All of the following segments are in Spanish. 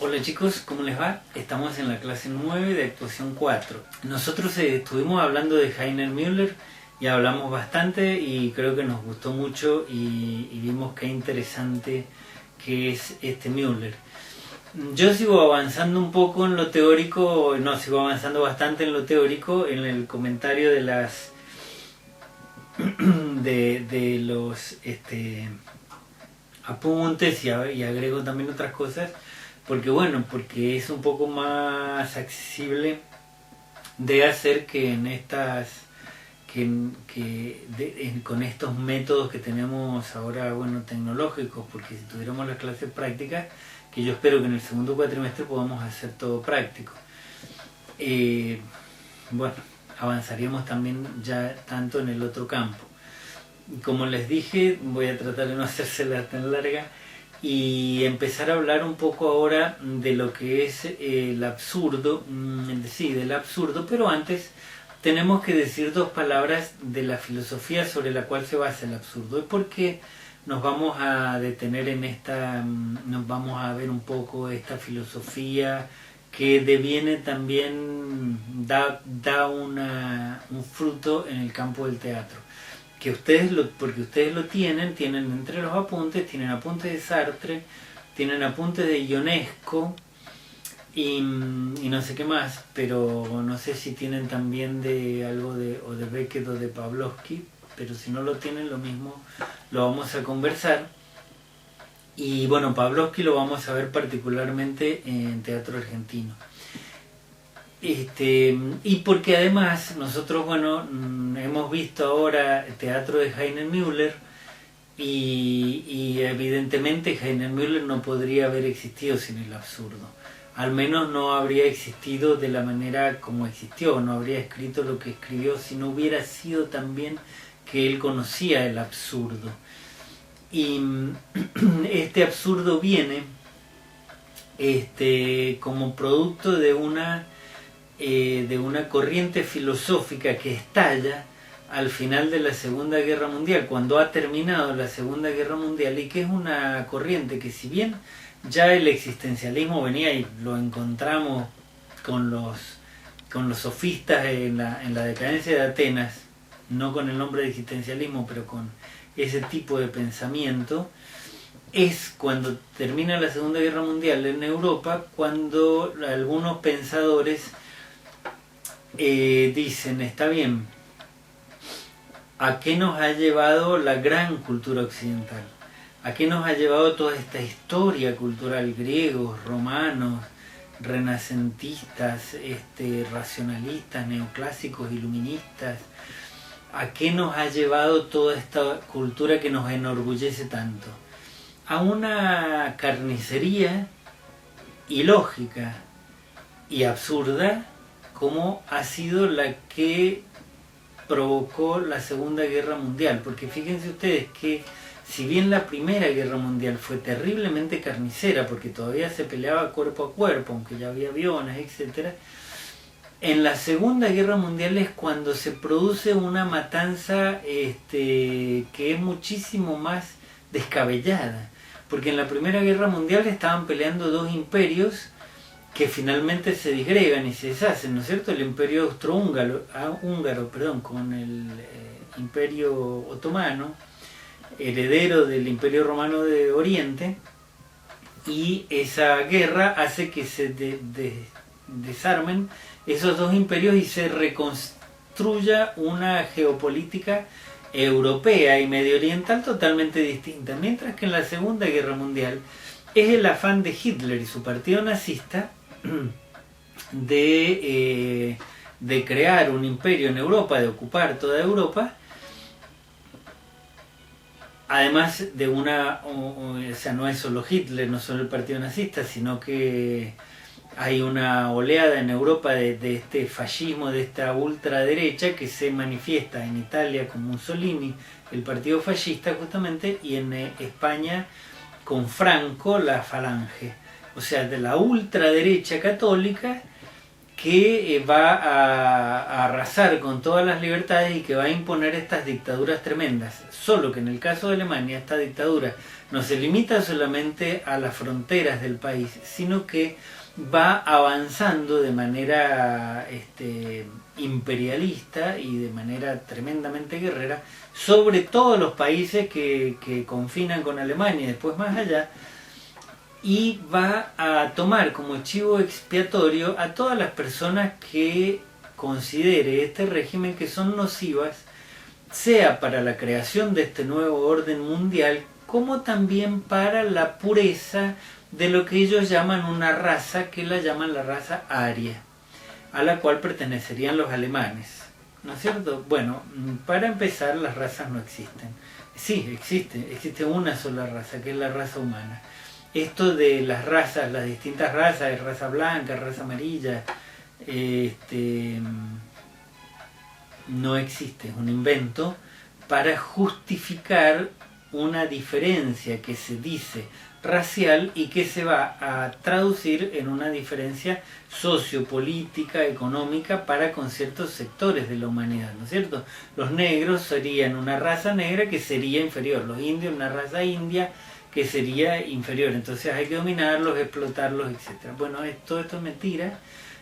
Hola chicos, ¿cómo les va? Estamos en la clase 9 de actuación 4. Nosotros estuvimos hablando de Heiner Müller y hablamos bastante y creo que nos gustó mucho y vimos qué interesante que es este Müller. Yo sigo avanzando un poco en lo teórico, no, sigo avanzando bastante en lo teórico, en el comentario de las de los apuntes y agrego también otras cosas. Porque es un poco más accesible de hacer que en estas con estos métodos que tenemos ahora, tecnológicos, porque si tuviéramos las clases prácticas, que yo espero que en el segundo cuatrimestre podamos hacer todo práctico, avanzaríamos también ya tanto en el otro campo. Como les dije, voy a tratar de no hacérsela tan larga y empezar a hablar un poco ahora de lo que es el absurdo, del absurdo, pero antes tenemos que decir dos palabras de la filosofía sobre la cual se basa el absurdo. ¿Y por qué nos vamos a detener en nos vamos a ver un poco esta filosofía que deviene también, da un fruto en el campo del teatro? Porque ustedes lo tienen entre los apuntes, tienen apuntes de Sartre, tienen apuntes de Ionesco y no sé qué más, pero no sé si tienen también de algo de Beckett o de Pavlovsky, pero si no lo tienen, lo mismo lo vamos a conversar. Y bueno, Pavlovsky lo vamos a ver particularmente en teatro argentino. Y porque además nosotros hemos visto ahora el teatro de Heiner Müller y evidentemente Heiner Müller no podría haber existido sin el absurdo. Al menos no habría existido de la manera como existió, no habría escrito lo que escribió si no hubiera sido también que él conocía el absurdo. Y este absurdo viene como producto de una corriente filosófica que estalla al final de la Segunda Guerra Mundial, cuando ha terminado la Segunda Guerra Mundial, y que es una corriente que, si bien ya el existencialismo venía y lo encontramos con los sofistas en la decadencia de Atenas, no con el nombre de existencialismo, pero con ese tipo de pensamiento, es cuando termina la Segunda Guerra Mundial en Europa, cuando algunos pensadores dicen, está bien, ¿a qué nos ha llevado la gran cultura occidental? ¿A qué nos ha llevado toda esta historia cultural? Griegos, romanos, renacentistas, racionalistas, neoclásicos, iluministas. ¿A qué nos ha llevado toda esta cultura que nos enorgullece tanto? A una carnicería ilógica y absurda, como ha sido la que provocó la Segunda Guerra Mundial. Porque fíjense ustedes que si bien la Primera Guerra Mundial fue terriblemente carnicera, porque todavía se peleaba cuerpo a cuerpo, aunque ya había aviones, etc., en la Segunda Guerra Mundial es cuando se produce una matanza que es muchísimo más descabellada. Porque en la Primera Guerra Mundial estaban peleando dos imperios que finalmente se disgregan y se deshacen, ¿no es cierto? El imperio austrohúngaro con el imperio otomano, heredero del imperio romano de Oriente, y esa guerra hace que se desarmen esos dos imperios y se reconstruya una geopolítica europea y medio oriental totalmente distinta, mientras que en la Segunda Guerra Mundial es el afán de Hitler y su partido nazista de crear un imperio en Europa, de ocupar toda Europa, además de no es solo Hitler, no solo el partido nazista, sino que hay una oleada en Europa de este fascismo, de esta ultraderecha que se manifiesta en Italia con Mussolini, el partido fascista justamente, y en España con Franco, la Falange. O sea, de la ultraderecha católica que va a arrasar con todas las libertades y que va a imponer estas dictaduras tremendas. Solo que en el caso de Alemania esta dictadura no se limita solamente a las fronteras del país, sino que va avanzando de manera imperialista y de manera tremendamente guerrera sobre todos los países que confinan con Alemania y después más allá, y va a tomar como chivo expiatorio a todas las personas que considere este régimen que son nocivas, sea para la creación de este nuevo orden mundial, como también para la pureza de lo que ellos llaman una raza, que la llaman la raza aria, a la cual pertenecerían los alemanes, ¿no es cierto? Bueno, para empezar, las razas no existen. Sí, existe una sola raza, que es la raza humana. Esto de las razas, las distintas razas, raza blanca, raza amarilla, no existe, es un invento para justificar una diferencia que se dice racial y que se va a traducir en una diferencia sociopolítica, económica para con ciertos sectores de la humanidad, ¿no es cierto? Los negros serían una raza negra que sería inferior, los indios una raza india que sería inferior, entonces hay que dominarlos, explotarlos, etc. Bueno, todo esto es mentira,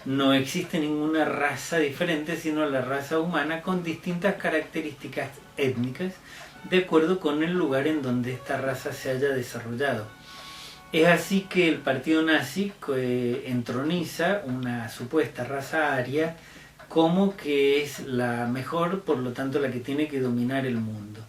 no existe ninguna raza diferente, sino la raza humana con distintas características étnicas de acuerdo con el lugar en donde esta raza se haya desarrollado. Es así que el partido nazi entroniza una supuesta raza aria como que es la mejor, por lo tanto la que tiene que dominar el mundo.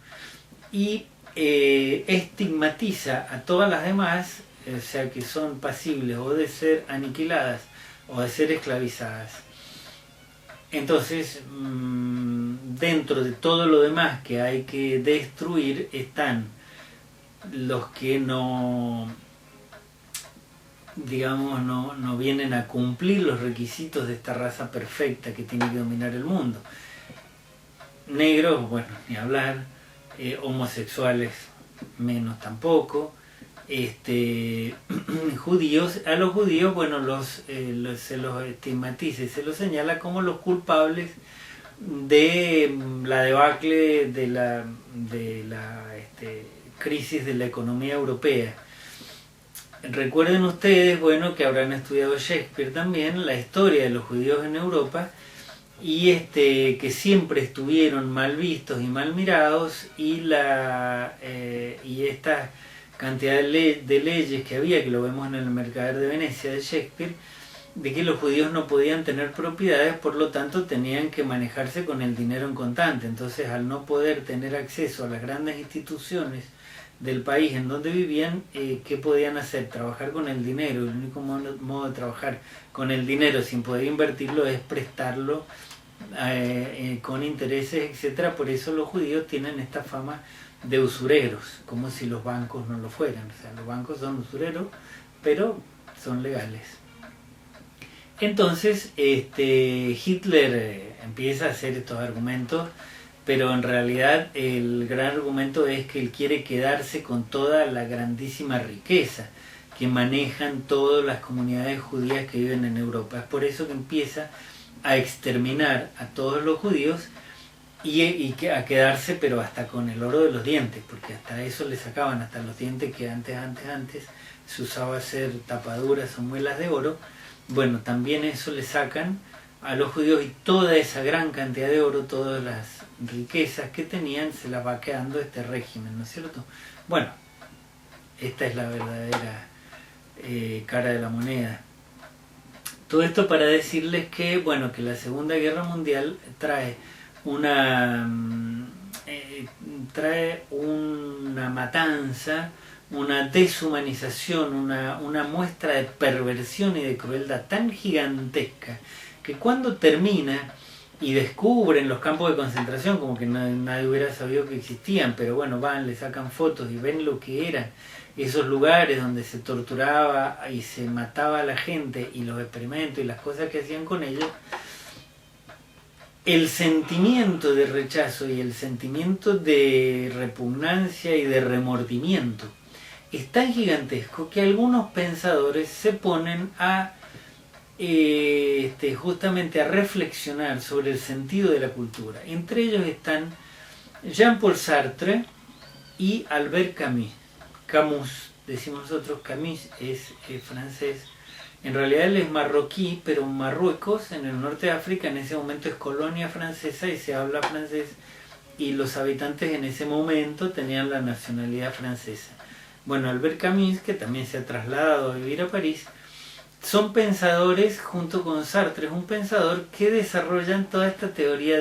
Y estigmatiza a todas las demás, o sea que son pasibles o de ser aniquiladas o de ser esclavizadas. Entonces, dentro de todo lo demás que hay que destruir están los que no vienen a cumplir los requisitos de esta raza perfecta que tiene que dominar el mundo. Negros, bueno, ni hablar, homosexuales menos tampoco, judíos, a los judíos, bueno, se los estigmatiza y se los señala como los culpables de la debacle de la crisis de la economía europea. Recuerden ustedes, bueno, que habrán estudiado Shakespeare también, la historia de los judíos en Europa, y que siempre estuvieron mal vistos y mal mirados, y esta cantidad de leyes que había, que lo vemos en el Mercader de Venecia de Shakespeare, de que los judíos no podían tener propiedades, por lo tanto tenían que manejarse con el dinero en contante. Entonces, al no poder tener acceso a las grandes instituciones del país en donde vivían, ¿qué podían hacer? Trabajar con el dinero. El único modo de trabajar con el dinero sin poder invertirlo es prestarlo con intereses, etcétera. Por eso los judíos tienen esta fama de usureros, como si los bancos no lo fueran. O sea, los bancos son usureros, pero son legales. Entonces, Hitler empieza a hacer estos argumentos, pero en realidad el gran argumento es que él quiere quedarse con toda la grandísima riqueza que manejan todas las comunidades judías que viven en Europa. Es por eso que empieza a exterminar a todos los judíos y a quedarse, pero hasta con el oro de los dientes, porque hasta eso le sacaban, hasta los dientes que antes se usaba hacer tapaduras o muelas de oro. Bueno, también eso le sacan a los judíos, y toda esa gran cantidad de oro, todas las riquezas que tenían, se las va quedando este régimen, ¿no es cierto? Bueno, esta es la verdadera cara de la moneda. Todo esto para decirles que, bueno, que la Segunda Guerra Mundial trae una matanza, una deshumanización, una muestra de perversión y de crueldad tan gigantesca que cuando termina y descubren los campos de concentración, como que nadie hubiera sabido que existían, pero bueno, van, le sacan fotos y ven lo que eran esos lugares donde se torturaba y se mataba a la gente, y los experimentos y las cosas que hacían con ellos, el sentimiento de rechazo y el sentimiento de repugnancia y de remordimiento es tan gigantesco que algunos pensadores se ponen a justamente a reflexionar sobre el sentido de la cultura. Entre ellos están Jean-Paul Sartre y Albert Camus. Camus, decimos nosotros, Camus es francés. En realidad él es marroquí, pero Marruecos, en el norte de África, en ese momento es colonia francesa y se habla francés, y los habitantes en ese momento tenían la nacionalidad francesa. Bueno, Albert Camus, que también se ha trasladado a vivir a París, son pensadores, junto con Sartre, es un pensador que desarrollan toda esta teoría,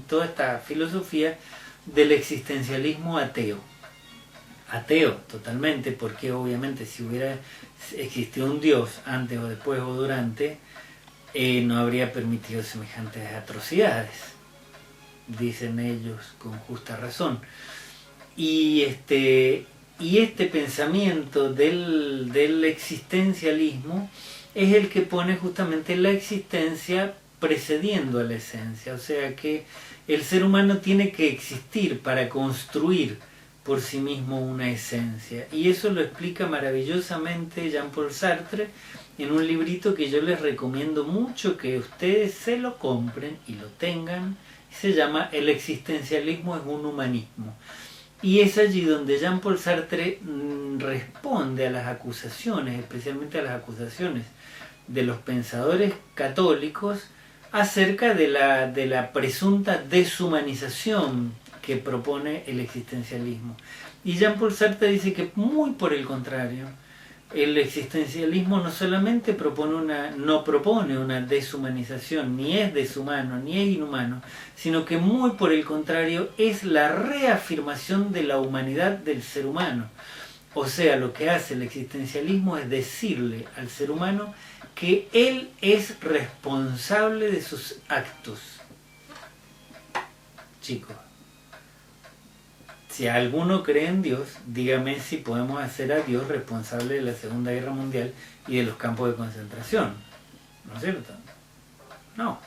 toda esta filosofía del existencialismo ateo. Ateo, totalmente, porque obviamente si hubiera existido un Dios antes o después o durante, no habría permitido semejantes atrocidades, dicen ellos con justa razón. Y este pensamiento del existencialismo es el que pone justamente la existencia precediendo a la esencia, o sea que el ser humano tiene que existir para construir por sí mismo una esencia, y eso lo explica maravillosamente Jean-Paul Sartre en un librito que yo les recomiendo mucho que ustedes se lo compren y lo tengan. Se llama El existencialismo es un humanismo, y es allí donde Jean-Paul Sartre responde a las acusaciones, especialmente a las acusaciones de los pensadores católicos acerca de la presunta deshumanización que propone el existencialismo. Y Jean-Paul Sartre dice que muy por el contrario, el existencialismo no solamente no propone una deshumanización, ni es deshumano, ni es inhumano, sino que muy por el contrario es la reafirmación de la humanidad del ser humano. O sea, lo que hace el existencialismo es decirle al ser humano que él es responsable de sus actos. Chicos, si alguno cree en Dios, dígame si podemos hacer a Dios responsable de la Segunda Guerra Mundial y de los campos de concentración. ¿No es cierto? No,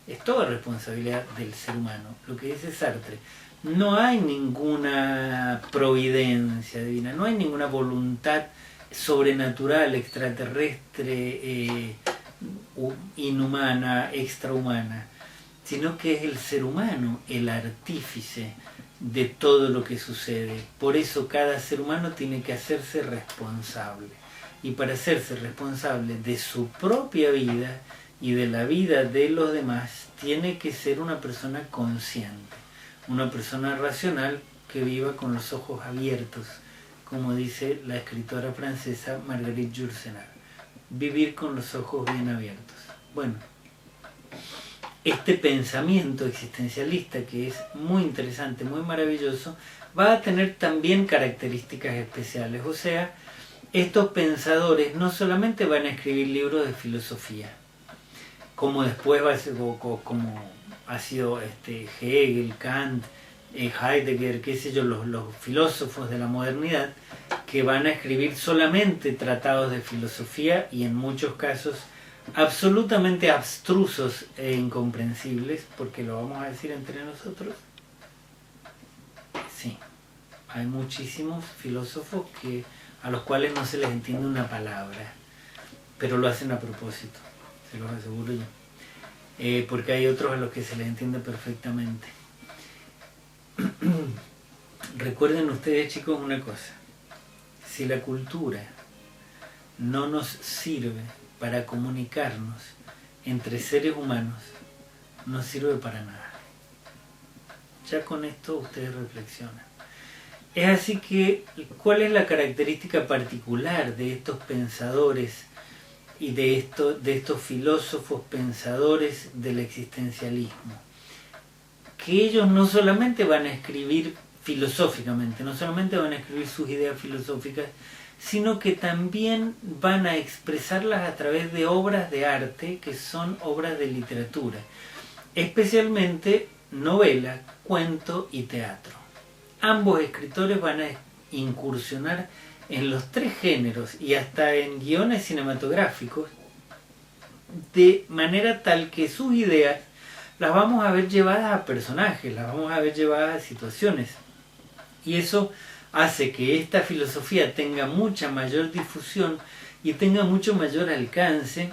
es toda responsabilidad del ser humano. Lo que dice Sartre, no hay ninguna providencia divina, no hay ninguna voluntad sobrenatural, extraterrestre, inhumana, extrahumana, sino que es el ser humano el artífice de todo lo que sucede. Por eso cada ser humano tiene que hacerse responsable, y para hacerse responsable de su propia vida y de la vida de los demás tiene que ser una persona consciente, una persona racional que viva con los ojos abiertos, como dice la escritora francesa Marguerite Yourcenar, vivir con los ojos bien abiertos. Bueno, este pensamiento existencialista, que es muy interesante, muy maravilloso, va a tener también características especiales. O sea, estos pensadores no solamente van a escribir libros de filosofía, como después va a ser, como ha sido Hegel, Kant, Heidegger, qué sé yo, los filósofos de la modernidad, que van a escribir solamente tratados de filosofía, y en muchos casos absolutamente abstrusos e incomprensibles, porque lo vamos a decir entre nosotros. Sí, hay muchísimos filósofos a los cuales no se les entiende una palabra, pero lo hacen a propósito, se los aseguro yo, porque hay otros a los que se les entiende perfectamente. Recuerden ustedes, chicos, una cosa: si la cultura no nos sirve para comunicarnos entre seres humanos, no sirve para nada. Ya con esto ustedes reflexionan. Es así que, ¿cuál es la característica particular de estos pensadores y de estos filósofos pensadores del existencialismo? Que ellos no solamente van a escribir filosóficamente, no solamente van a escribir sus ideas filosóficas, sino que también van a expresarlas a través de obras de arte, que son obras de literatura, especialmente novela, cuento y teatro. Ambos escritores van a incursionar en los tres géneros y hasta en guiones cinematográficos, de manera tal que sus ideas las vamos a ver llevadas a personajes, las vamos a ver llevadas a situaciones, y eso hace que esta filosofía tenga mucha mayor difusión y tenga mucho mayor alcance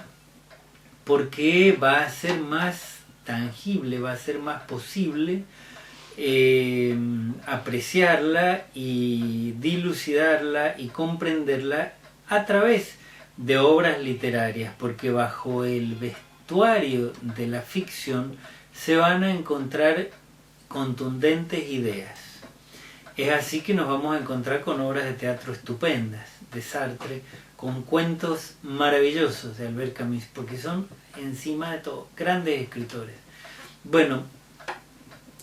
porque va a ser más tangible, va a ser más posible apreciarla y dilucidarla y comprenderla a través de obras literarias, porque bajo el vestuario de la ficción se van a encontrar contundentes ideas. Es así que nos vamos a encontrar con obras de teatro estupendas de Sartre, con cuentos maravillosos de Albert Camus, porque son, encima de todo, grandes escritores. Bueno,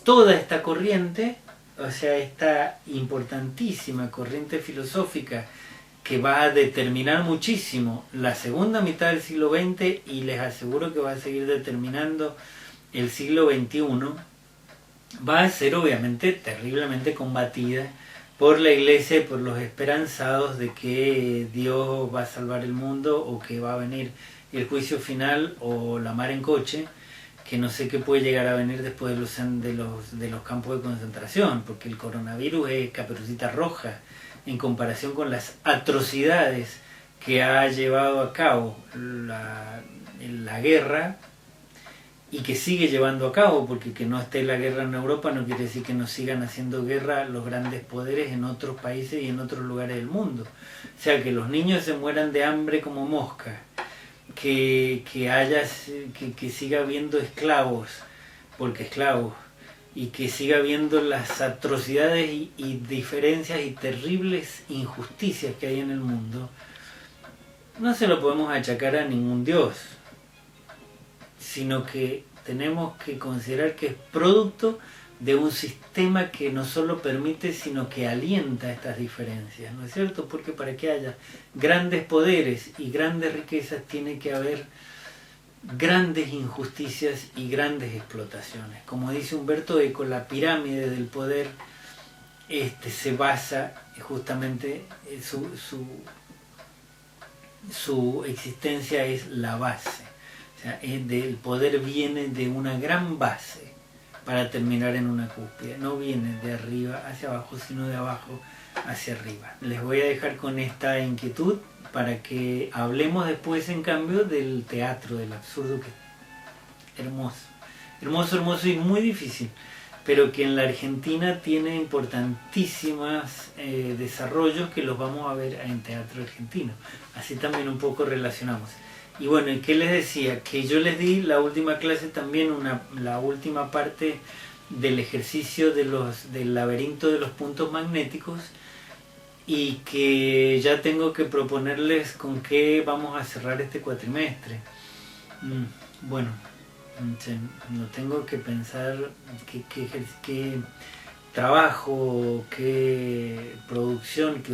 toda esta corriente, o sea, esta importantísima corriente filosófica que va a determinar muchísimo la segunda mitad del siglo XX y les aseguro que va a seguir determinando el siglo XXI, va a ser obviamente terriblemente combatida por la Iglesia y por los esperanzados de que Dios va a salvar el mundo o que va a venir el juicio final o la mar en coche, que no sé qué puede llegar a venir después de los campos de concentración, porque el coronavirus es Caperucita Roja en comparación con las atrocidades que ha llevado a cabo la guerra y que sigue llevando a cabo, porque que no esté la guerra en Europa no quiere decir que no sigan haciendo guerra los grandes poderes en otros países y en otros lugares del mundo. O sea, que los niños se mueran de hambre como moscas, que siga habiendo esclavos, porque esclavos, y que siga habiendo las atrocidades y diferencias y terribles injusticias que hay en el mundo, no se lo podemos achacar a ningún dios, sino que tenemos que considerar que es producto de un sistema que no solo permite, sino que alienta estas diferencias, ¿no es cierto? Porque para que haya grandes poderes y grandes riquezas tiene que haber grandes injusticias y grandes explotaciones. Como dice Humberto Eco, la pirámide del poder se basa justamente, su existencia es la base. O sea, el poder viene de una gran base para terminar en una cúspide. No viene de arriba hacia abajo, sino de abajo hacia arriba. Les voy a dejar con esta inquietud para que hablemos después, en cambio, del teatro, del absurdo, que es hermoso. Hermoso, hermoso y muy difícil, pero que en la Argentina tiene importantísimos desarrollos que los vamos a ver en teatro argentino. Así también un poco relacionamos. Y bueno, ¿qué les decía? Que yo les di la última clase también, la última parte del ejercicio del laberinto de los puntos magnéticos, y que ya tengo que proponerles con qué vamos a cerrar este cuatrimestre. Bueno, no tengo que pensar qué trabajo, qué producción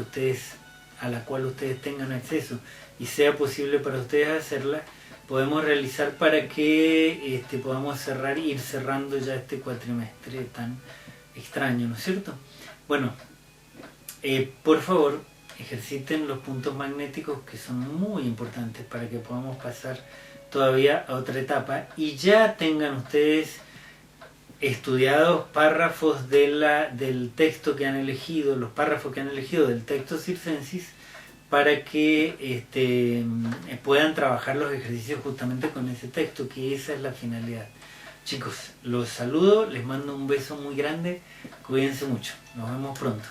a la cual ustedes tengan acceso y sea posible para ustedes hacerla, podemos realizar para que podamos ir cerrando ya este cuatrimestre tan extraño, ¿no es cierto? Bueno, por favor, ejerciten los puntos magnéticos, que son muy importantes para que podamos pasar todavía a otra etapa y ya tengan ustedes estudiados párrafos del texto que han elegido, los párrafos que han elegido del texto circensis, para que puedan trabajar los ejercicios justamente con ese texto, que esa es la finalidad. Chicos, los saludo, les mando un beso muy grande, cuídense mucho, nos vemos pronto.